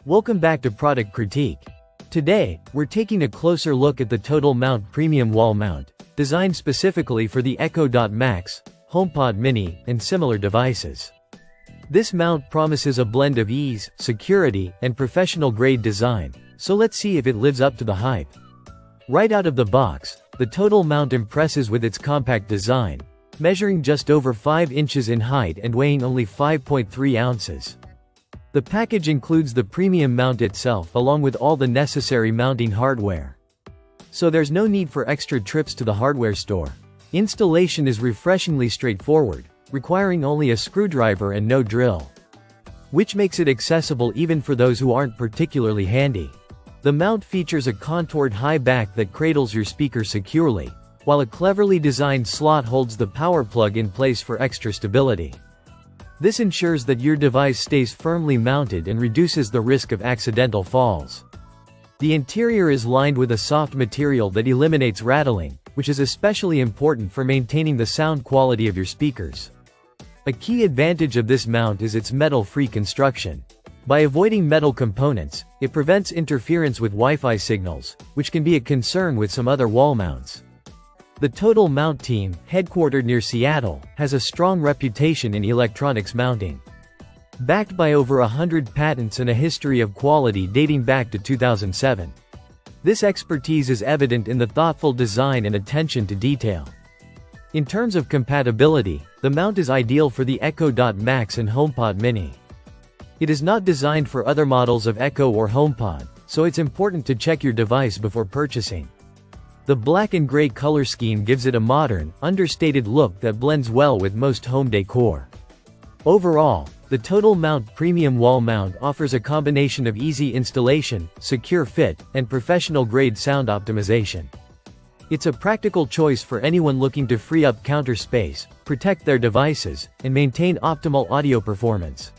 Welcome back to Product Critique. Today, we're taking a closer look at the TotalMount Premium Wall Mount, designed specifically for the Echo Dot Max, HomePod Mini, and similar devices. This mount promises a blend of ease, security, and professional-grade design, so let's see if it lives up to the hype. Right out of the box, the TotalMount impresses with its compact design, measuring just over 5 inches in height and weighing only 5.3 ounces. The package includes the premium mount itself along with all the necessary mounting hardware. So there's no need for extra trips to the hardware store. Installation is refreshingly straightforward, requiring only a screwdriver and no drill, which makes it accessible even for those who aren't particularly handy. The mount features a contoured high back that cradles your speaker securely, while a cleverly designed slot holds the power plug in place for extra stability. This ensures that your device stays firmly mounted and reduces the risk of accidental falls. The interior is lined with a soft material that eliminates rattling, which is especially important for maintaining the sound quality of your speakers. A key advantage of this mount is its metal-free construction. By avoiding metal components, it prevents interference with Wi-Fi signals, which can be a concern with some other wall mounts. The TotalMount team, headquartered near Seattle, has a strong reputation in electronics mounting. Backed by over 100 patents and a history of quality dating back to 2007. This expertise is evident in the thoughtful design and attention to detail. In terms of compatibility, the mount is ideal for the Echo Dot Max and HomePod Mini. It is not designed for other models of Echo or HomePod, so it's important to check your device before purchasing. The black and gray color scheme gives it a modern, understated look that blends well with most home decor. Overall, the TotalMount Premium Wall Mount offers a combination of easy installation, secure fit, and professional-grade sound optimization. It's a practical choice for anyone looking to free up counter space, protect their devices, and maintain optimal audio performance.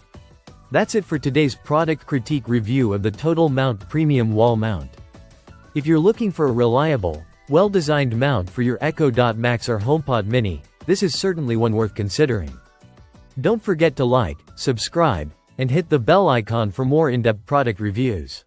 That's it for today's product critique review of the TotalMount Premium Wall Mount. If you're looking for a reliable, well-designed mount for your Echo Dot Max or HomePod Mini, this is certainly one worth considering. Don't forget to like, subscribe, and hit the bell icon for more in-depth product reviews.